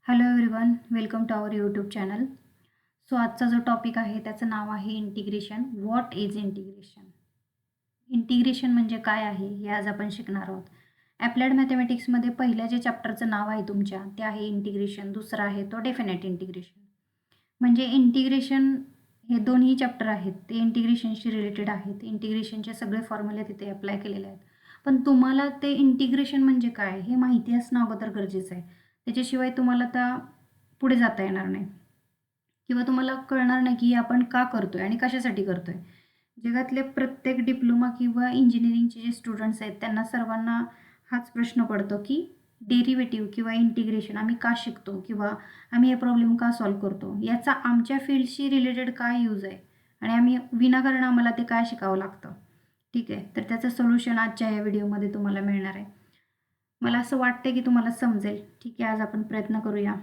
Hello everyone, welcome to our YouTube channel. So आजचा जो topic आहे त्याचं नाव आहे integration. What is integration? Integration म्हणजे काय आहे हे आज आपण शिकणार आहोत. ॲप्लाइड मॅथमॅटिक्समध्ये पहिल्या जे चॅप्टरचं नाव आहे तुमच्या ते आहे इंटिग्रेशन. दुसरा आहे तो डेफिनेट इंटिग्रेशन. म्हणजे इंटिग्रेशन हे दोन्ही चॅप्टर आहेत ते इंटिग्रेशनशी रिलेटेड आहेत. इंटिग्रेशनचे सगळे फॉर्म्युले तिथे अप्लाय केलेले आहेत. पण तुम्हाला ते इंटिग्रेशन म्हणजे काय हे माहिती असणं अगोदर गरजेचं आहे. त्याच्याशिवाय तुम्हाला त्या पुढे जाता येणार नाही किंवा तुम्हाला कळणार नाही की आपण का करतोय आणि कशासाठी करतोय. जगातले प्रत्येक डिप्लोमा किंवा इंजिनिअरिंगचे जे स्टुडंट्स आहेत त्यांना सर्वांना हाच प्रश्न पडतो की डेरिव्हेटिव्ह किंवा इंटिग्रेशन आम्ही का शिकतो किंवा आम्ही हे प्रॉब्लेम का सॉल्व्ह करतो, याचा आमच्या फील्डशी रिलेटेड काय यूज आहे आणि आम्ही विनाकारण आम्हाला ते काय शिकावं लागतं. ठीक आहे, तर त्याचं सोल्युशन आजच्या या व्हिडिओमध्ये तुम्हाला मिळणार आहे. मला असं वाटतं की तुम्हाला समजेल. ठीक आहे, आज आपण प्रयत्न करूया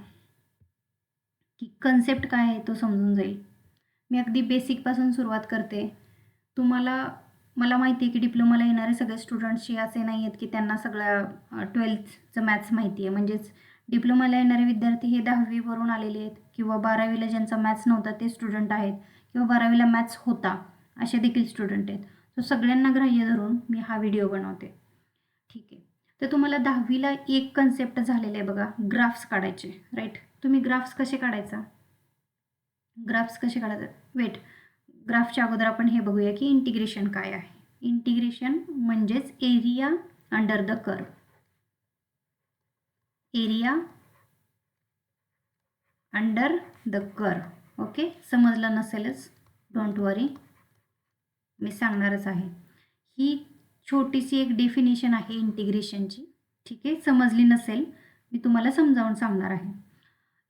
की कन्सेप्ट काय आहे तो समजून जाईल. मी अगदी बेसिकपासून सुरुवात करते. मला माहिती आहे की डिप्लोमाला येणारे सगळे स्टुडंट्सशी असे नाही आहेत की त्यांना सगळ्या 12थचं मॅथ्स माहिती आहे. म्हणजेच डिप्लोमाला येणारे विद्यार्थी हे 10वीवरून आलेले आहेत किंवा 12वीला ज्यांचा मॅथ्स नव्हता ते स्टुडंट आहेत किंवा 12वीला मॅथ्स होता असे देखील स्टुडंट आहेत. सो सगळ्यांना ग्राह्य धरून मी हा व्हिडिओ बनवते. ठीक आहे, तर तुम्हाला 10वीला एक कन्सेप्ट झालेलं आहे बघा, ग्राफ्स काढायचे. राईट, तुम्ही ग्राफ्स कसे काढायचा? ग्राफ्स कसे काढायचे? वेट, ग्राफच्या अगोदर आपण हे बघूया की इंटिग्रेशन काय आहे. इंटिग्रेशन म्हणजेच area under the curve. Area under the curve. Okay, समजलं नसेलच, डोंट वरी, मी सांगणारच आहे. ही छोटीशी एक डेफिनेशन आहे इंटिग्रेशनची. ठीक आहे, समजली नसेल मी तुम्हाला समजावून सांगणार आहे.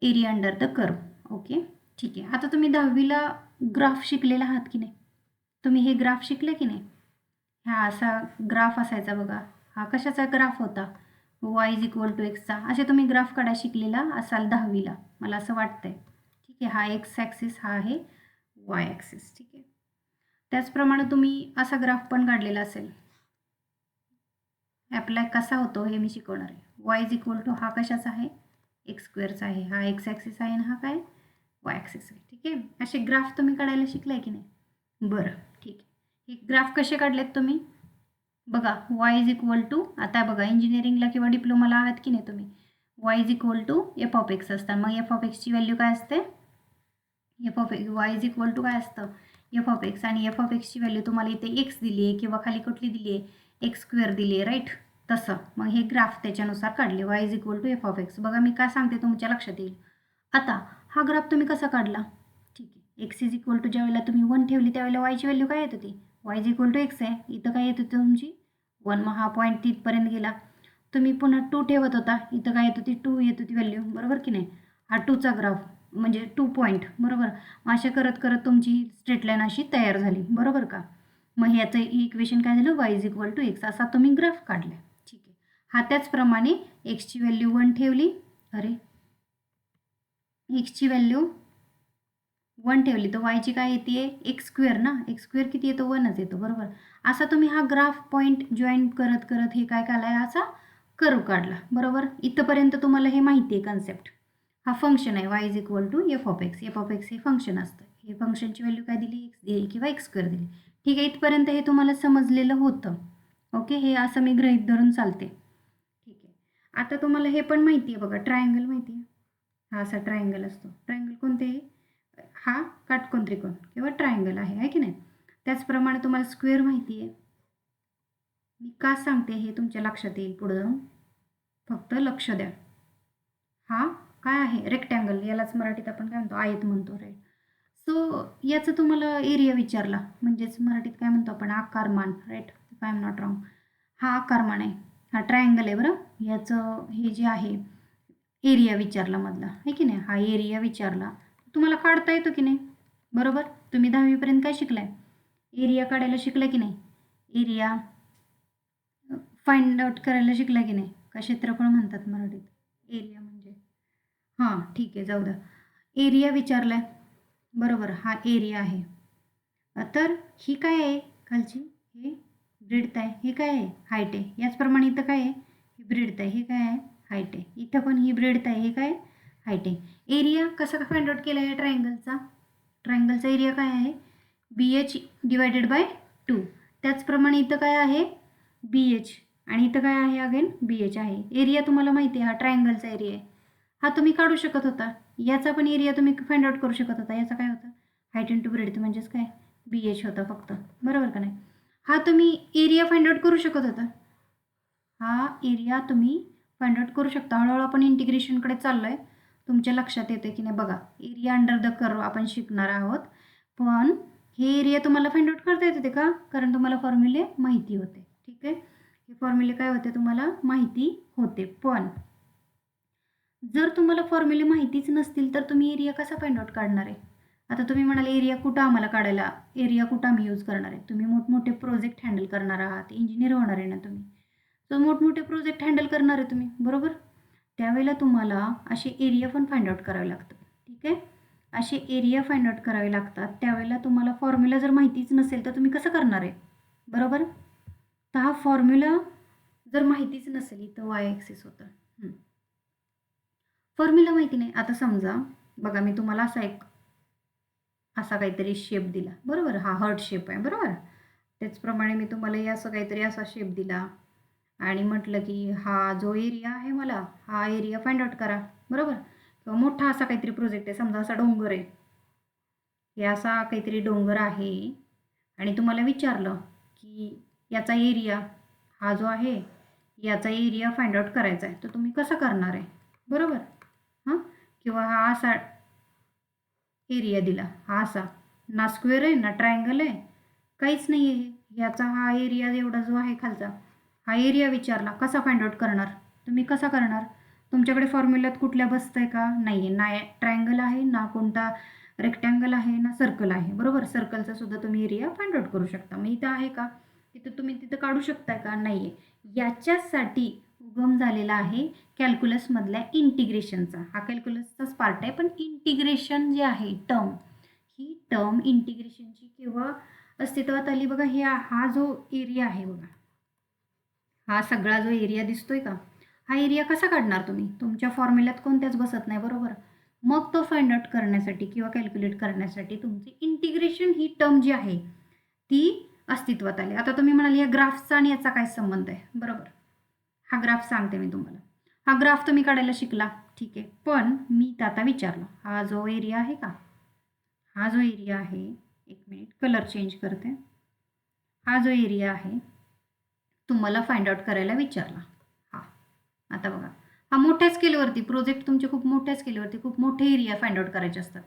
Area under the curve. Okay, ठीक आहे. आता तुम्ही 10वीला ग्राफ शिकलेला आहात की नाही? तुम्ही हे ग्राफ शिकले की नाही? हा असा ग्राफ असायचा बघा. हा कशाचा ग्राफ होता? y इज इक्वल टू एक्सचा. असे तुम्ही ग्राफ काढा शिकलेला असाल 10वीला, मला असं वाटतंय. ठीक आहे, हा एक्स ॲक्सिस, हा आहे वाय ॲक्सिस. ठीक आहे, त्याचप्रमाणे तुम्ही असा ग्राफ पण काढलेला असेल. ॲप्लाय कसा होतो हे मी शिकवणार आहे. वाय इज इक्वल टू, हा कशाचा आहे? एक्स स्क्वेअरचा आहे. हा एक्स ॲक्सिस आहे आणि हा काय? वाय ॲक्सिस आहे. ठीक आहे, असे ग्राफ तुम्ही काढायला शिकलाय की नाही? बरं, ठीक आहे. हे ग्राफ कसे काढलेत तुम्ही? बघा, वाय इज इक्वल टू, आता बघा इंजिनिअरिंगला किंवा डिप्लोमाला आहात की नाही तुम्ही, y is equal to f of x असतात. मग एफ ऑफ एक्सची व्हॅल्यू काय असते? F of x, y is equal to काय असतं? F of x. आणि एफ ऑफ एक्सची व्हॅल्यू तुम्हाला इथे एक्स दिली आहे किंवा खाली कुठली दिली आहे? एक्स स्क्वेअर दिली आहे. राईट, तसं मग हे ग्राफ त्याच्यानुसार काढले. Y is equal to f of x. बघा मी काय सांगते तुमच्या लक्षात येईल. आता हा ग्राफ तुम्ही कसा काढला? ठीक आहे, एक्स इज इक्वल टू ज्यावेळेला तुम्ही 1 ठेवली त्यावेळेला वायची व्हॅल्यू काय येत होती? Y is equal to x आहे. इथं काय येत होती तुमची? 1. मग हा पॉईंट तिथपर्यंत गेला. तुम्ही पुन्हा 2 ठेवत होता, इथं काय येत होती? 2 येत होती व्हॅल्यू, बरोबर की नाही? हा 2चा ग्राफ म्हणजे 2 पॉईंट, बरोबर. मग अशा करत करत तुमची स्ट्रेट लाईन अशी तयार झाली, बरोबर का? मग ह्याचं इक्वेशन काय झालं? Y is equal to x. असा तुम्ही ग्राफ काढला. ठीक आहे, हा त्याचप्रमाणे एक्सची व्हॅल्यू 1 ठेवली. अरे, एक्सची व्हॅल्यू 1 ठेवली तर वायची काय येते? एक्स स्क्वेअर ना. एक्स स्क्वेअर किती येतो? 1च येतो, बरोबर. असा तुम्ही हा ग्राफ पॉईंट जॉईन करत करत हे काय काढलाय? असा कर्व काढला, बरोबर. इथंपर्यंत तुम्हाला हे माहिती आहे कन्सेप्ट. हा फंक्शन आहे y is equal to f of x. F of x हे फंक्शन असतं. हे फंक्शनची व्हॅल्यू काय दिली? एक्स दिली किंवा एक्स स्क्वेअर दिली. ठीक आहे, इथपर्यंत हे तुम्हाला समजलेलं होतं. ओके, हे असं मी गृहीत धरून चालते. ठीक आहे, आता तुम्हाला हे पण माहिती आहे बघा, ट्रायंगल माहिती आहे. हा असा ट्रायंगल असतो. ट्रायंगल कोणते? हा काटकोन त्रिकोण किंवा ट्रायंगल आहे की नाही? त्याचप्रमाणे तुम्हाला स्क्वेअर माहिती आहे. मी का सांगते हे तुमच्या लक्षात येईल पुढे जाऊन, फक्त लक्ष द्या. हा काय आहे? रेक्टँगल, यालाच मराठीत आपण काय म्हणतो? आयत म्हणतो, राईट. सो याचं तुम्हाला एरिया विचारला म्हणजेच मराठीत काय म्हणतो आपण? आकारमान, right, if I am not wrong. हा आकारमान आहे, हा ट्रायंगल आहे, बरं. याचं हे जे आहे एरिया विचारला मधला, आहे की नाही? हा एरिया विचारला, तुम्हाला काढता येतो की नाही? बरोबर, तुम्ही 10वीपर्यंत काय शिकलाय? एरिया काढायला शिकलाय की नाही? एरिया फाइंड आउट करायला शिकलाय की नाही? का क्षेत्रफळ म्हणतात मराठीत एरिया म्हणजे? हां, ठीक आहे, जाऊ द्या. एरिया विचारलाय, बरोबर. हा एरिया आहे. तर ही काय आहे खालची? हे ब्रेडथ आहे. हे काय आहे? हाईट आहे. याचप्रमाणे इथं काय आहे? ही ब्रेडथ आहे. हे काय आहे? हाईट आहे. इथं पण ही ब्रेडथ आहे. हे काय? हाईट आहे. एरिया कसा फाइंड आउट केला आहे ट्रायंगलचा? ट्रायंगलचा एरिया काय आहे? BH divided by 2. त्याचप्रमाणे इथं काय आहे? BH आणि इथं काय आहे? अगेन BH आहे. एरिया तुम्हाला माहिती आहे, हा ट्रायंगलचा एरिया आहे. हा तुम्ही काढू शकत होता. याचा पण एरिया तुम्ही फाइंड आउट करू शकत होता. याचा काय होता? हाईट इंटू ब्रेड्थ म्हणजेच काय? BH होता फक्त, बरोबर का नाही? हा तुम्ही एरिया फाइंड आउट करू शकत होता. हा एरिया तुम्ही फाइंड आउट करू शकता. हळूहळू आपण इंटिग्रेशनकडे चाललो आहे. तुमच्या लक्षात येते की नाही बघा. एरिया अंडर द कर्व आपण शिकणार आहोत, पण हे एरिया तुम्हाला फाइंड आउट करता येते का? कारण तुम्हाला फॉर्म्युले माहिती होते. ठीक आहे, हे फॉर्म्युले काय होते तुम्हाला माहिती होते. पण जर तुम्हाला फॉर्म्युले माहितीच नसतील तर तुम्ही एरिया कसा फाइंड आउट काढणार आहे? आता तुम्ही म्हणाले एरिया कुठं आम्हाला काढायला, एरिया कुठं आम्ही यूज करणार आहे? तुम्ही मोठमोठे प्रोजेक्ट हँडल करणार आहात, इंजिनियर होणार आहे ना तुम्ही, तर मोठमोठे प्रोजेक्ट हँडल करणार आहे तुम्ही, बरोबर? त्यावेळेला तुम्हाला असे एरिया पण फाइंड आउट करावे लागतात. ठीक आहे, असे एरिया फाइंड आउट करावे लागतात. त्यावेळेला तुम्हाला फॉर्म्युला जर माहितीच नसेल तर तुम्ही कसं करणार आहे, बरोबर? तर हा फॉर्म्युला जर माहितीच नसेल, इथं वाय ॲक्सिस होतं, फॉर्म्युला माहिती नाही. आता समजा बघा, मी तुम्हाला असा काहीतरी शेप दिला, बरोबर? हा हार्ट शेप आहे, बरोबर? त्याचप्रमाणे मी तुम्हाला असं काहीतरी असा शेप दिला आणि म्हटलं की हा जो एरिया आहे मला हा एरिया फाइंड आउट करा, बरोबर? किंवा मोठा असा काहीतरी प्रोजेक्ट आहे, समजा असा डोंगर आहे, हे असा काहीतरी डोंगर आहे आणि तुम्हाला विचारलं की याचा एरिया हा जो आहे याचा एरिया फाइंड आउट करायचा आहे, तर तुम्ही कसं करणार आहे, बरोबर? हां, किंवा हा असा एरिया दिला, हा असा ना स्क्वेअर आहे ना ट्रायंगल आहे, काहीच नाही आहे. याचा हा एरिया एवढा जो आहे खालचा हा एरिया विचारला, कसा फाइंड आउट करणार? तुम्ही कसा करणार? तुमच्याकडे फॉर्म्युल्यात कुठल्या बसतंय का? नाही आहे, ना ट्रायंगल आहे, ना कोणता रेक्टँगल आहे, ना सर्कल आहे, बरोबर? सर्कलचा सुद्धा तुम्ही एरिया फाइंड आउट करू शकता. मग इथं आहे का? तिथं काढू शकताय का? नाही आहे. याच्यासाठी उगम झालेला आहे कॅल्क्युलसमधल्या इंटिग्रेशनचा. हा कॅल्क्युलसचाच पार्ट आहे, पण इंटिग्रेशन जे आहे टर्म, ही टर्म इंटिग्रेशनची केव्हा अस्तित्वात आली बघा? हा जो एरिया आहे बघा, हा सगळा जो एरिया दिसतोय का, हा एरिया कसा काढणार तुम्ही? तुमच्या फॉर्म्युल्यात कोणत्याच बसत नाही, बरोबर? मग तो फाइंड आउट करण्यासाठी किंवा कॅल्क्युलेट करण्यासाठी तुमची इंटिग्रेशन ही टर्म जी आहे ती अस्तित्वात आली. आता तुम्ही म्हणाल या ग्राफचा आणि याचा काय संबंध आहे, बरोबर? हा ग्राफ सांगते मी तुम्हाला. हा ग्राफ तुम्ही काढायला शिकला, ठीक आहे, पण मी आता विचारलं हा जो एरिया आहे का, हा जो एरिया आहे, एक मिनिट कलर चेंज करते, हा जो एरिया आहे तुम्हाला फाइंड आउट करायला विचारला. हा आता बघा, हा मोठ्या स्केलवरती प्रोजेक्ट तुमचे खूप मोठ्या स्केलवरती खूप मोठे एरिया फाइंड आउट करायचे असतात.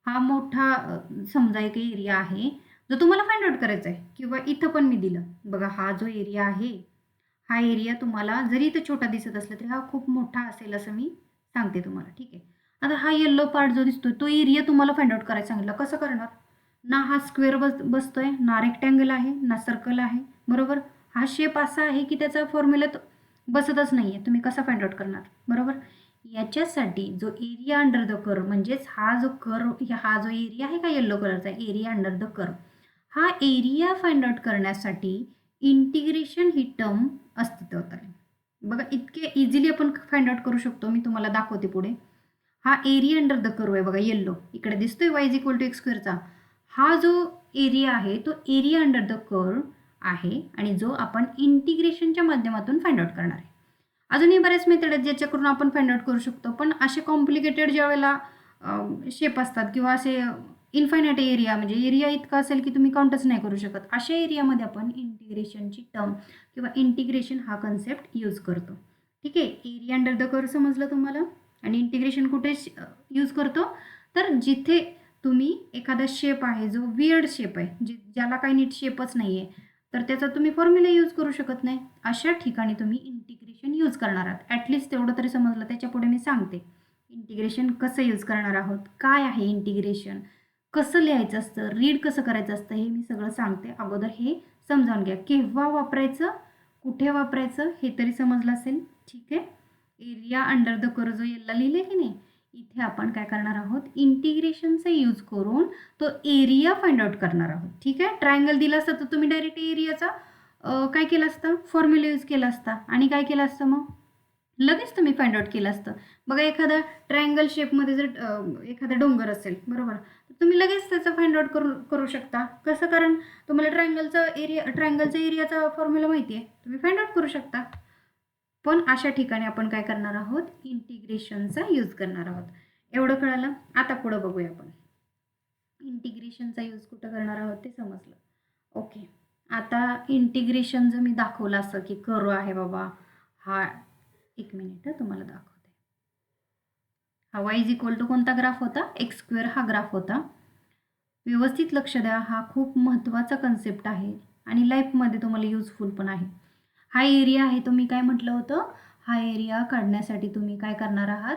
हा मोठा समजा एक एरिया आहे जो तुम्हाला फाइंड आउट करायचा आहे, किंवा इथं पण मी दिलं बघा, हा जो एरिया आहे हा एरिया तुम्हाला जरी इथं छोटा दिसत असला तरी हा खूप मोठा असेल असं मी सांगते तुम्हाला. ठीक आहे, आता हा येल्लो पार्ट जो दिसतोय तो एरिया तुम्हाला फाइंड आउट करायला सांगितलं, कसं करणार? ना हा स्क्वेअर बसतोय, ना रेक्टँगल आहे, ना सर्कल आहे, बरोबर? हा शेप असा आहे की त्याचा फॉर्म्युल्यात बसतच नाही आहे, तुम्ही कसा फाइंड आउट करणार, बरोबर? याच्यासाठी जो एरिया अंडर द कर्व, म्हणजेच हा जो एरिया आहे का येल्लो कलरचा एरिया अंडर द कर्व, हा एरिया फाइंड आउट करण्यासाठी इंटिग्रेशन ही टर्म अस्तित्वात आली. बघा, इतके इझिली आपण फाइंड आउट करू शकतो. मी तुम्हाला दाखवते पुढे. हा एरिया अंडर द कर्व आहे बघा, येल्लो इकडे दिसतोय, y = x स्क्वेअरचा. हा जो एरिया आहे तो एरिया अंडर द कर्व आहे आणि जो आपण इंटिग्रेशनच्या माध्यमातून फाइंड आउट करणार आहे. अजूनही बरेच मेथड आहेत ज्याच्याकडून आपण फाइंड आउट करू शकतो, पण असे कॉम्प्लिकेटेड ज्या वेळेला शेप असतात किंवा असे इन्फायनाईट एरिया, म्हणजे एरिया इतका असेल की तुम्ही काउंटच नाही करू शकत, अशा एरियामध्ये आपण इंटिग्रेशनची टर्म किंवा इंटिग्रेशन हा कन्सेप्ट यूज करतो. ठीक आहे, एरिया अंडर द कर्व समजलं तुम्हाला. आणि इंटिग्रेशन कुठे यूज करतो? तर जिथे तुम्ही एखादा शेप आहे जो वियर्ड शेप आहे, ज्याला काही नीट शेपच नाही आहे, तर त्याचा तुम्ही फॉर्म्युला यूज करू शकत नाही, अशा ठिकाणी तुम्ही इंटिग्रेशन यूज करणार आहात. ॲटलिस्ट तेवढं तरी समजलं. त्याच्या पुढे मी सांगते इंटिग्रेशन कसं यूज करणार आहोत, काय आहे इंटिग्रेशन, कसं लिहायचं असतं, रीड कसं करायचं असतं, हे मी सगळं सांगते. अगोदर हे समजावून घ्या, केव्हा वापरायचं, कुठे वापरायचं हे तरी समजलं असेल. ठीक आहे, एरिया अंडर द कर्व जो याला लिहिले की नाही, इथे आपण काय करणार आहोत, इंटिग्रेशनचा यूज करून तो एरिया फाइंड आउट करणार आहोत. ठीक आहे, ट्रायंगल दिला असता तर तुम्ही डायरेक्ट एरियाचा काय केलं असतं, फॉर्म्युला यूज केला असता आणि काय केलं असतं मग लगेच तुम्ही फाइंड आउट केलं असतं. बघा एखादा ट्रायंगल शेपमध्ये जर एखादा डोंगर असेल बरोबर, तर तुम्ही लगेच त्याचा फाइंड आउट करू शकता. कसं? कारण तुम्हाला ट्रायंगलचा एरियाचा फॉर्म्युला माहिती आहे, तुम्ही फाइंड आउट करू शकता. पण अशा ठिकाणी आपण काय करणार आहोत, इंटिग्रेशनचा यूज करणार आहोत. एवढं कळालं. आता पुढं बघूया आपण इंटिग्रेशनचा यूज कुठं करणार आहोत ते समजलं. ओके, आता इंटिग्रेशन जर मी दाखवलं असं की कर्व आहे बाबा हा, एक मिनिट तुम्हाला दाखवते. हा y इज इक्वल टू कोणता ग्राफ होता, एक्स स्क्वेअर हा ग्राफ होता. व्यवस्थित लक्ष द्या, हा खूप महत्त्वाचा कन्सेप्ट आहे आणि लाईफमध्ये तुम्हाला युजफुल पण आहे. हा एरिया आहे, तुम्ही काय म्हटलं होतं, हा एरिया काढण्यासाठी तुम्ही काय करणार आहात,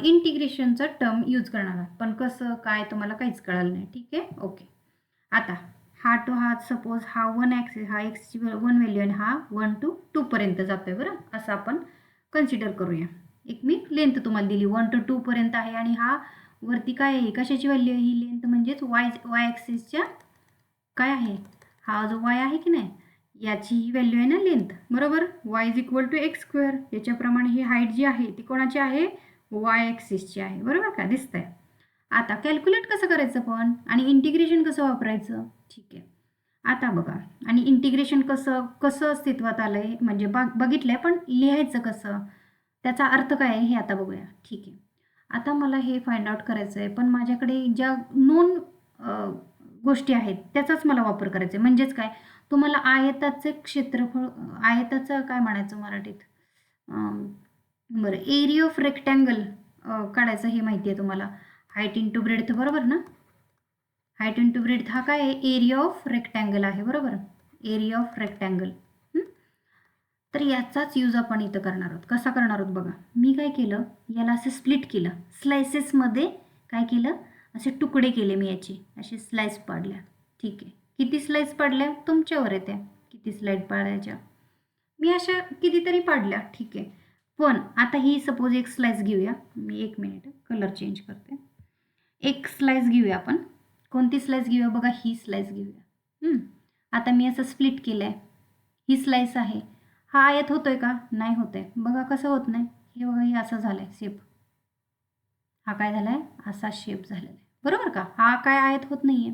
इंटिग्रेशनचं टर्म यूज करणार आहात. पण कसं काय तुम्हाला काहीच कळलं नाही. ठीक आहे, ओके. आता हा टू हा सपोज हा 1 ॲक्सिस, हा एक्सची 1 व्हॅल्यू आणि हा 1 to 2 पर्यंत जातोय बरं, असं आपण कन्सिडर करूया. एक मी लेंथ तुम्हाला दिली 1 to 2 पर्यंत आहे आणि हा वरती काय आहे, कशाची व्हॅल्यू आहे ही लेंथ, म्हणजेच वाय ॲक्सिसच्या काय आहे, हा जो वाय आहे की नाही याची ही व्हॅल्यू आहे ना लेंथ, बरोबर. Y is equal to x square, याच्याप्रमाणे ही हाईट जी आहे ती कोणाची आहे, वाय ॲक्सिसची आहे, बरोबर का, दिसतंय. आता कॅल्क्युलेट कसं करायचं पण आणि इंटिग्रेशन कसं वापरायचं, ठीक आहे. आता बघा, आणि इंटिग्रेशन कसं कसं अस्तित्वात आलंय म्हणजे बघितलंय, पण लिहायचं कसं, त्याचा अर्थ काय आहे हे आता बघूया. ठीक आहे, आता मला हे फाइंड आउट करायचं आहे, पण माझ्याकडे ज्या नोन गोष्टी आहेत त्याचाच मला वापर करायचा आहे. म्हणजेच काय, तुम्हाला आयताचे क्षेत्रफळ, आयताचं काय म्हणायचं मराठीत, बरं, एरिया ऑफ रेक्टँगल काढायचं हे माहिती आहे तुम्हाला. हाईट इंटू ब्रेड्थ, बरोबर ना. हाईट इंटू ब्रेड्थ हा काय आहे, एरिया ऑफ रेक्टँगल आहे, बरोबर. Area of rectangle. तर याचाच यूज आपण इथं करणार आहोत. कसा करणार आहोत बघा, मी काय केलं, याला असं स्प्लिट केलं, स्लायसेसमध्ये काय केलं, असे तुकडे केले मी, याचे असे स्लाइस पाडल्या. ठीक आहे, किती स्लाइस पाडल्या तुमच्यावर येते, किती स्लाइड पाडायच्या, मी अशा कितीतरी पाडल्या. ठीक आहे, पण आता ही सपोज एक स्लाइस घेऊया, मी एक मिनिट कलर चेंज करते. एक स्लाइस घेऊया आपण, कोणती स्लाइस घेऊया बघा, ही स्लाइस घेऊया. आता मी असं स्प्लिट केलं आहे, ही स्लाइस आहे, हा आयत होतोय का, नाही होतोय, बघा कसं होत नाही, हे बघा हे असं झालंय शेप, हा काय झालाय, असा शेप झालेला आहे, बरोबर का. हा काय आयत होत नाहीये,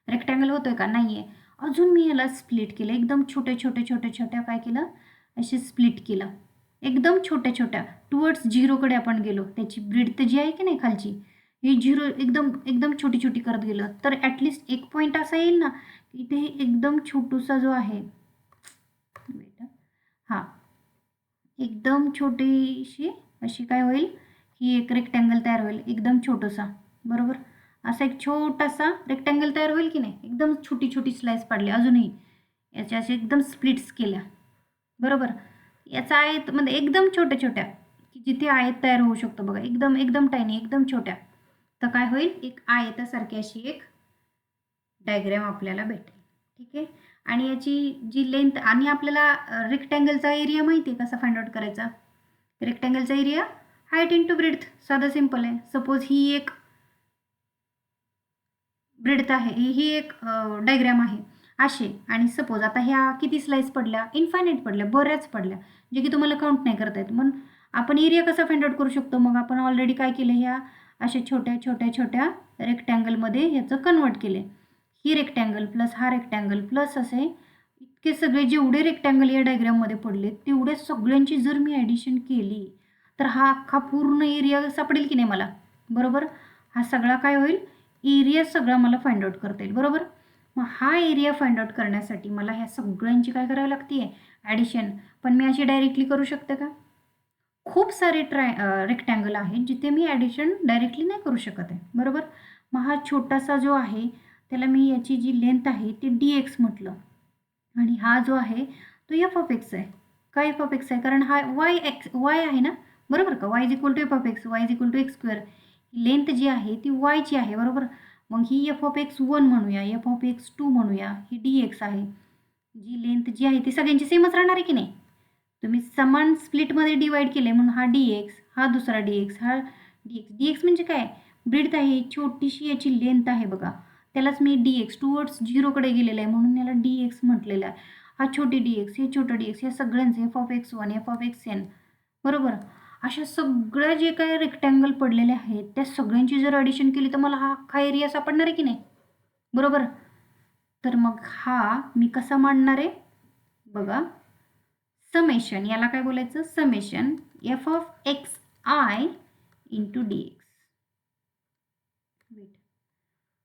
रेक्टँगल होतोय का, नाहीये. अजून मी याला स्प्लिट केलं, एकदम छोटे छोटे छोटे छोट्या काय केलं, असे स्प्लिट केलं, एकदम छोट्या छोट्या टुवर्ड्स झिरोकडे आपण गेलो. त्याची ब्रेड्थ जी आहे की नाही खालची, ही झिरो एकदम एकदम छोटी छोटी करत गेलं, तर ॲटलिस्ट एक पॉईंट असा येईल ना, इथे एकदम छोटूसा जो आहे, हा एकदम छोटीशी अशी काय होईल, ही एक रेक्टँगल तयार होईल, एकदम छोटंसा, बरोबर. असा एक छोटासा रेक्टँगल तयार होईल की नाही, एकदम छोटी छोटी स्लाइस पाडली, अजूनही याच्या अशा एकदम स्प्लिट्स केल्या, बरोबर. याचा आयत म्हणजे एकदम छोट्या छोट्या, की जिथे आयत तयार होऊ शकतो बघा, एकदम एकदम टायनी, एकदम छोट्या, तर काय होईल, एक आयतासारखी अशी एक डायग्रॅम आपल्याला भेटेल. ठीक आहे, आणि याची जी लेंथ, आणि आपल्याला रेक्टँगलचा एरिया माहिती आहे कसा फाइंड आउट करायचा, रेक्टँगलचा एरिया हाईट इंटू ब्रेड्थ, साधं सिंपल आहे. सपोज ही एक ब्रेड्थ आहे, ही एक डायग्रॅम आहे असे, आणि सपोज आता ह्या किती स्लाइस पडल्या, इन्फायनाईट पडल्या, बऱ्याच पडल्या, जे की तुम्हाला काउंट नाही करता येत. मग आपण एरिया कसा फाइंड आउट करू शकतो, मग आपण ऑलरेडी काय केलं, ह्या अशा छोट्या छोट्या छोट्या रेक्टँगलमध्ये ह्याचं कन्वर्ट केले. ही रेक्टँगल प्लस हा रेक्टँगल प्लस असे इतके सगळे जेवढे रेक्टँगल या डायग्राममध्ये पडले तेवढ्या सगळ्यांची जर मी ॲडिशन केली तर हा अख्खा पूर्ण एरिया सापडेल की नाही मला, बरोबर. हा सगळा काय होईल, एरिया सगळा मला फाइंड आउट करता येईल, बरोबर. मग हा एरिया फाइंड आउट करण्यासाठी मला ह्या सगळ्यांची काय करावी लागते, ॲडिशन. पण मी अशी डायरेक्टली करू शकते का, खूप सारे रेक्टँगल आहेत जिथे मी ॲडिशन डायरेक्टली नाही करू शकत आहे, बरोबर. मग हा छोटासा जो आहे त्याला मी याची जी लेंथ आहे ती DX म्हटलं, आणि हा जो आहे तो f(x) आहे. का f(x) आहे, कारण हा y आहे ना, बरोबर का. y is equal to f(x), y is equal to x square, length जी आहे ती y ची आहे, बरोबर. मग ही f(x1) म्हणूया, f(x2) म्हणूया, ही DX आहे. जी लेंथ जी आहे ती सगळ्यांची सेमच राहणार आहे की नाही, तुम्ही समान स्प्लिटमध्ये डिवाइड केले म्हणून हा DX, हा दुसरा DX, हा DX म्हणजे काय, ब्रेड्थ आहे, छोटीशी याची लेंथ आहे बघा, त्यालाच मी DX टुवर्ड्स झिरोकडे गेलेलं आहे म्हणून याला DX म्हटलेलं आहे. हा छोटी DX, हे छोटं DX, या सगळ्यांचे f(x1), f(xn), बरोबर. अशा सगळ्या जे काही रेक्टँगल पडलेले आहेत त्या सगळ्यांची जर ॲडिशन केली तर मला हा अख्खा एरिया सापडणार आहे की नाही, बरोबर. तर मग हा मी कसा मांडणार आहे बघा, समेशन, याला काय बोलायचं, summation F of X I into d x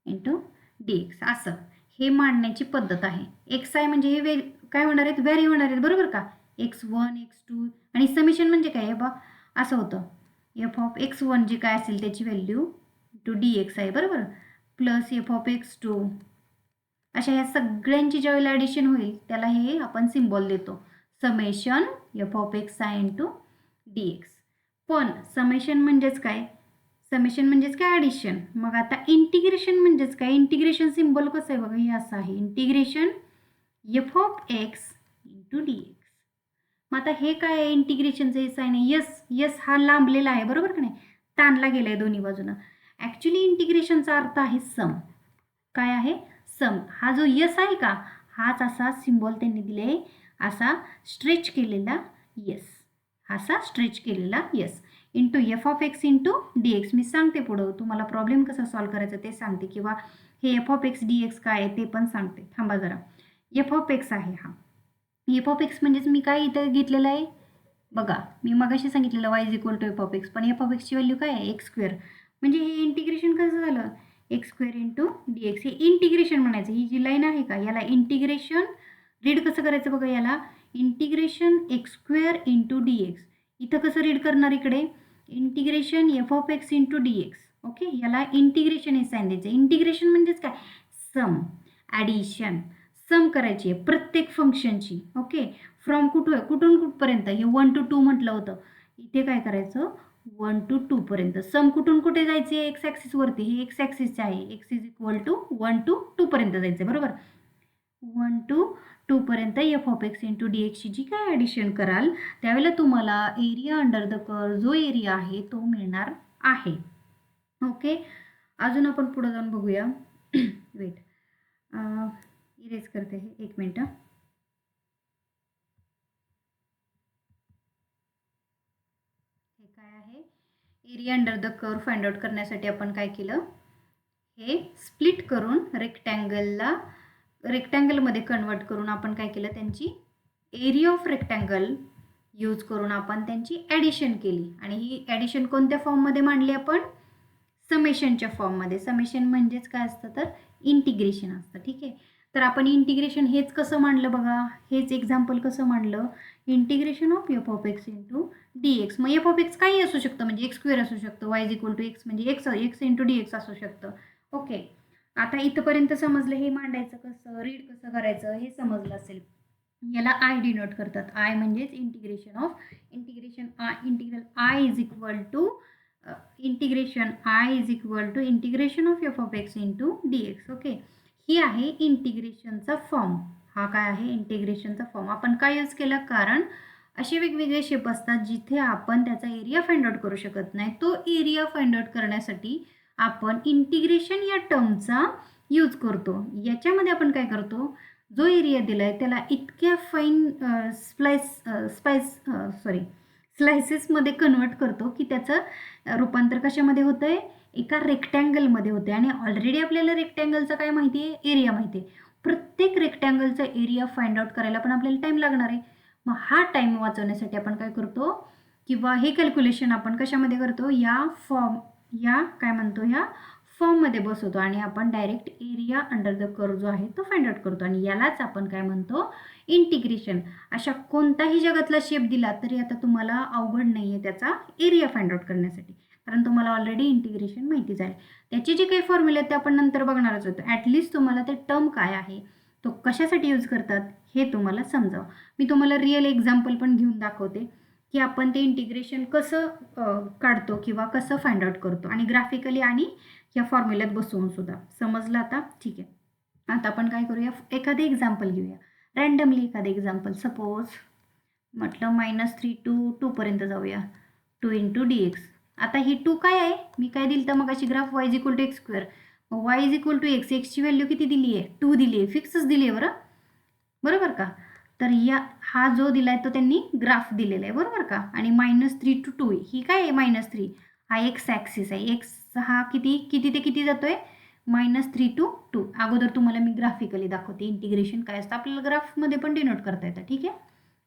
into d x, असं हे मांडण्याची पद्धत आहे. एक्स आय म्हणजे हे काय होणार आहेत, व्हॅरी होणार आहेत, बरोबर का, x1 x2, आणि समेशन म्हणजे काय, बा असं होतं, एफ ऑफ x1 जे काय असेल त्याची व्हॅल्यू टू डी एक्स आहे, बरोबर, प्लस एफ ऑफ x2, अशा ह्या सगळ्यांची ज्यावेळेला ॲडिशन होईल त्याला हे आपण सिम्बॉल देतो, summation F of X I into d x. पण समेशन म्हणजेच काय, समेशन म्हणजेच काय, ॲडिशन. मग आता इंटिग्रेशन म्हणजेच काय, इंटिग्रेशन सिम्बॉल कसं आहे बघा, हे असं आहे, integration F of x into d x. मग आता हे काय आहे, इंटिग्रेशनचं हे साईन आहे, यस हा लांबलेला आहे, बरोबर का नाही, ताणला गेला आहे दोन्ही बाजूनं. ॲक्च्युली इंटिग्रेशनचा अर्थ आहे सम. काय आहे, सम. हा जो यस आहे का, हाच असा सिम्बॉल त्यांनी दिले, असा स्ट्रेच केलेला यस, असा स्ट्रेच केलेला yes into f of x into d x. मी सांगते पुढं तुम्हाला प्रॉब्लेम कसा सॉल्व्ह करायचा ते सांगते, किंवा हे F of x D x काय आहे ते पण सांगते, थांबा जरा. एफ ऑफ एक्स आहे हा, एफ ऑफ एक्स म्हणजेच मी काय इथं घेतलेलं आहे बघा, मी मगाशी सांगितलेलं y is equal to f of x, पण एफ ऑफ एक्सची व्हॅल्यू काय आहे, एक्स स्क्वेअर. म्हणजे हे इंटिग्रेशन कसं झालं, x square into d x, हे इंटिग्रेशन म्हणायचं. ही जी लाईन आहे का, याला इंटिग्रेशन रीड कसं करायचं बघा, याला integration x square into d x. इथं कसं रीड करणार, इकडे integration F of x into d x. Okay, याला इंटिग्रेशन हे साईन द्यायचं. इंटिग्रेशन म्हणजेच काय, सम, ॲडिशन, सम करायची आहे प्रत्येक फंक्शनची. ओके, फ्रॉम कुठून कुठपर्यंत, हे 1 to 2 म्हटलं होतं, इथे काय करायचं 1 to 2 पर्यंत. सम कुठून कुठे जायचे, एक्स ॲक्सिसवरती, हे एक्स ॲक्सिसचे आहे, x is equal to 1 to 2 पर्यंत जायचं, बरोबर. 1 to 2 पर्यंत f of x into d एक्सची जी काय ॲडिशन कराल त्यावेळेला तुम्हाला एरिया अंडर द कर्व जो एरिया आहे तो मिळणार आहे. ओके, अजून आपण पुढे जाऊन बघूया. वेट, इरेज करते हे, एक मिनटं. हे काय आहे, area under the curve find out करण्यासाठी आपण काय केलं, हे स्प्लिट करून रेक्टँगलमध्ये कन्वर्ट करून आपण काय केलं, त्यांची एरिया ऑफ रेक्टँगल यूज करून आपण त्यांची ॲडिशन केली. आणि ही ॲडिशन कोणत्या फॉर्ममध्ये मांडली आपण, समेशनच्या फॉर्ममध्ये. समेशन म्हणजेच काय असतं तर इंटिग्रेशन असतं. ठीक आहे, तर आपण इंटिग्रेशन हेच कसं मांडलं बघा, हेच एक्झाम्पल कसं मांडलं, integration of f of x into d x. मग एफ ऑफ एक्स काही असू शकतं, म्हणजे एक्स स्क्वेअर असू शकतं, y is equal to x म्हणजे एक्स इंटू डी एक्स असू शकतं. ओके, आता इथंपर्यंत समजलं, हे मांडायचं कसं, रीड कसं करायचं हे समजलं असेल. याला आय डिनोट करतात, आय म्हणजेच integration integral I is equal to integration of f of x into d x. Okay, ही आहे इंटिग्रेशनचा फॉर्म. हा काय आहे, इंटिग्रेशनचा फॉर्म. आपण काय यूज केलं, कारण असे वेगवेगळे शेप असतात जिथे आपण त्याचा एरिया फाइंड आउट करू शकत नाही. तो एरिया फाइंड आउट करण्यासाठी आपण इंटिग्रेशन या टर्मचा यूज करतो. याच्यामध्ये आपण काय करतो, जो एरिया दिला आहे त्याला इतक्या फाईन स्लायसेसमध्ये कन्वर्ट करतो की त्याचं रूपांतर कशामध्ये होतं आहे, एका रेक्टँगलमध्ये होते. आणि ऑलरेडी आपल्याला रेक्टँगलचा काय माहिती आहे, एरिया माहिती आहे. प्रत्येक रेक्टँगलचा एरिया फाइंड आउट करायला पण आपल्याला टाईम लागणार आहे. मग हा टाईम वाचवण्यासाठी आपण काय करतो, किंवा हे कॅल्क्युलेशन आपण कशामध्ये करतो, या फॉर्ममध्ये बसवतो आणि आपण direct area under the curve जो आहे तो फाइंड आउट करतो. आणि यालाच आपण काय म्हणतो, इंटिग्रेशन. अशा कोणताही जगातला शेप दिला तरी आता तुम्हाला अवघड नाही आहे त्याचा एरिया फाइंड आउट करण्यासाठी, कारण तुम्हाला ऑलरेडी इंटिग्रेशन माहितीच आहे. त्याचे जे काही फॉर्म्युले आहेत ते आपण नंतर बघणारच होतो. ॲटलिस्ट तुम्हाला ते टर्म काय आहे, तो कशासाठी यूज करतात हे तुम्हाला समजावं. मी तुम्हाला रिअल एक्झाम्पल पण घेऊन दाखवते की आपण ते इंटिग्रेशन कसं काढतो किंवा कसं फाइंड आउट करतो, आणि ग्राफिकली आणि या फॉर्म्युल्यात बसवून सुद्धा. समजलं आता, ठीक आहे. आता आपण काय करूया, एखादे एक्झाम्पल घेऊया, रँडमली एखादे एक्झाम्पल. सपोज म्हटलं -3 to 2 पर्यंत जाऊया, 2 इंटू डी एक्स. आता ही 2 काय आहे, मी काय दिलं तर मग अशी graph y is equal to x square. Y is equal to एक्सची व्हॅल्यू किती दिली आहे, 2 दिली आहे, फिक्सच दिली आहे बरोबर का. तर हा जो दिला आहे तो त्यांनी ग्राफ दिलेला आहे, बरोबर का. आणि -3 to 2 ही काय आहे, -3 हा एक्स ॲक्सिस आहे. एक्स हा किती ते किती जातोय, -3 to 2. अगोदर तुम्हाला मी ग्राफिकली दाखवते इंटिग्रेशन काय असतं, आपल्याला ग्राफमध्ये पण डिनोट करता येतं. ठीक आहे,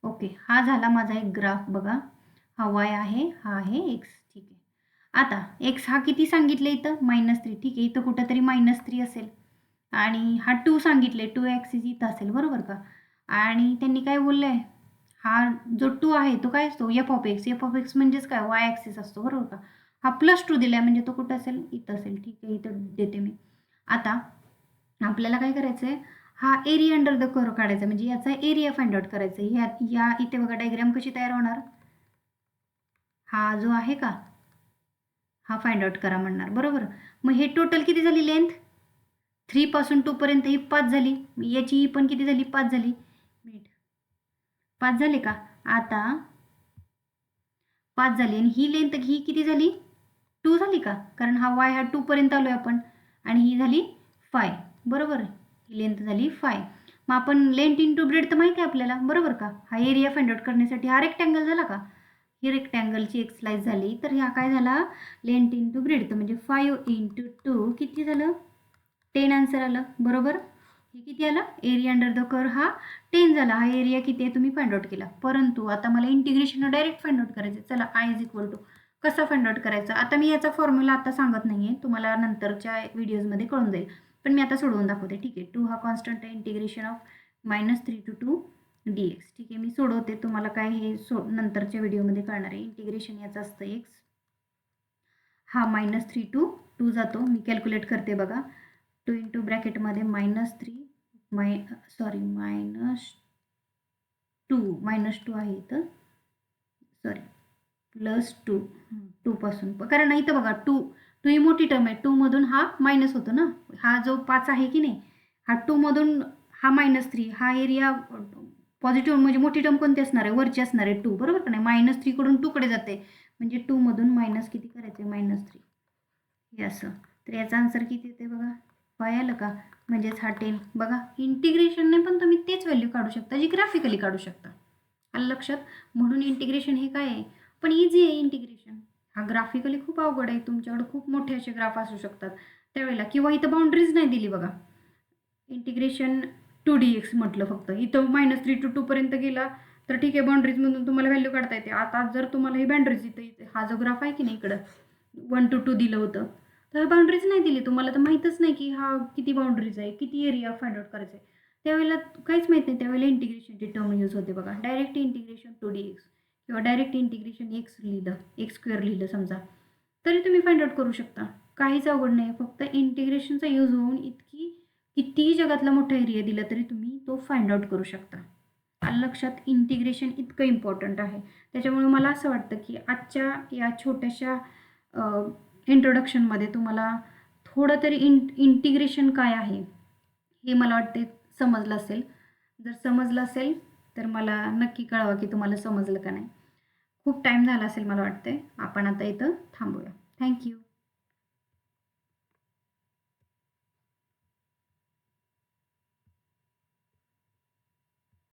ओके. हा झाला माझा एक ग्राफ बघा. हा वाय आहे, हा आहे एक्स. ठीक आहे. आता एक्स हा किती सांगितलं इथं, -3. ठीक आहे, इथं कुठंतरी -3 असेल आणि हा 2 सांगितले, 2 ॲक्सिस इथं असेल, बरोबर का. आणि त्यांनी काय बोललंय, हा जो 2 आहे तो काय असतो, एफ ऑफ एक्स म्हणजेच काय, वाय ॲक्सिस असतो, बरोबर का. हा +2 दिलाय म्हणजे तो कुठं असेल, इथं असेल. ठीक आहे, इथं देते मी. आता आपल्याला काय करायचं आहे, हा एरिया अंडर द कर्व काढायचा, म्हणजे याचा एरिया फाइंड आउट करायचा. या इथे बघा डायग्राम कशी तयार होणार, हा जो आहे का, हा फाइंड आउट करा म्हणणार, बरोबर. मग हे टोटल किती झाली लेंथ, 3 पासून 2 पर्यंत ही 5 झाली. याची ही पण किती झाली, 5 झाली. 5 झाले का. आता 5 झाली आणि ही लेंथ ही किती झाली, 2 झाली का, कारण हा वाय हा 2 पर्यंत आलोय आपण आणि ही झाली 5, बरोबर. ही लेंथ झाली 5. मग आपण लेंथ इंटू ब्रेड तर माहिती आहे आपल्याला, बरोबर का. हा एरिया फाइंड आउट करण्यासाठी हा रेक्टँगल झाला का, ही रेक्टँगलची एक स्लाइस झाली. तर ह्या काय झाला, लेंथ इंटू ब्रेड, तर म्हणजे 5 × 2 किती झालं, 10 आन्सर आलं, बरोबर. हे किती आलं, एरिया अंडर द कर्व हा 10 झाला. हा एरिया किती आहे तुम्ही फाइंड आउट केला. परंतु आता मला इंटिग्रेशन डायरेक्ट फाइंड आउट करायचं. चला आय इज इक्वल टू कसा फाइंड आउट करायचा. आता मी याचा फॉर्म्युला आता सांगत नाही आहे, तुम्हाला नंतरच्या व्हिडिओजमध्ये कळून जाईल, पण मी आता सोडवून दाखवते. ठीक आहे, 2 हा कॉन्स्टंट आहे, इंटिग्रेशन ऑफ -3 to 2 dx. ठीक आहे, मी सोडवते, तुम्हाला काय हे नंतरच्या व्हिडिओमध्ये कळणार आहे. इंटिग्रेशन याचं असतं एक्स, हा -3 to 2 जातो. मी कॅल्क्युलेट करते बघा. 2 इंटू ब्रॅकेटमध्ये -3 -2 आहे इथं, सॉरी +2 2 पासून, कारण इथं बघा 2 ही मोठी टर्म आहे. 2 मधून हा मायनस होतो ना, हा जो 5 आहे की नाही, हा 2 मधून हा -3, हा एरिया पॉझिटिव्ह म्हणजे मोठी टर्म कोणती असणार आहे, वरची असणार आहे 2, बरोबर का नाही. -3 कडून 2 कडे जाते, म्हणजे 2 मधून मायनस किती करायचे, -3 हे असं. तर याचा आन्सर किती येते बघा, 5 आलं का, म्हणजेच हा 10. बघा इंटिग्रेशनने पण तुम्ही तेच व्हॅल्यू काढू शकता जी ग्राफिकली काढू शकता. आलं लक्षात. म्हणून इंटिग्रेशन हे काय आहे, पण इझी आहे इंटिग्रेशन. हा ग्राफिकली खूप अवघड आहे, तुमच्याकडे खूप मोठे असे ग्राफ असू शकतात त्यावेळेला, किंवा इथं बाउंड्रीज नाही दिली बघा. इंटिग्रेशन 2dx म्हटलं फक्त, इथं -3 to 2 पर्यंत गेला तर ठीक आहे, बाउंड्रीजमधून तुम्हाला व्हॅल्यू काढता येते. आता जर तुम्हाला ही बाउंड्रीज इथे हा जो ग्राफ आहे की नाही, इकडं 1 to 2 दिलं होतं, तर बाउंड्रीज नाही दिली तुम्हाला, तर माहीतच नाही की हा किती बाउंड्रीज आहे, किती एरिया फाइंड आउट करायचं आहे, त्यावेळेला काहीच माहीत नाही. त्यावेळेला इंटिग्रेशनची टर्म यूज होते बघा. डायरेक्ट इंटिग्रेशन 2dx किंवा डायरेक्ट इंटिग्रेशन x² लिहिलं समजा, तरी तुम्ही फाइंड आउट करू शकता. काहीच अवघड नाही, फक्त इंटिग्रेशनचा यूज होऊन कितीही जगातला मोठा एरिया दिला तरी तुम्ही तो फाइंड आउट करू शकता. आलं लक्षात. इंटिग्रेशन इतकं इम्पॉर्टंट आहे. त्याच्यामुळे मला असं वाटतं की आजच्या या छोट्याशा इंट्रोडक्शनमध्ये तुम्हाला थोडं तरी इंटिग्रेशन काय आहे हे मला वाटते समजलं असेल. जर समजलं असेल तर मला नक्की कळवा की तुम्हाला समजलं का नाही. खूप टाईम झाला असेल मला वाटते. आपण आता इथं थांबूया. थँक्यू.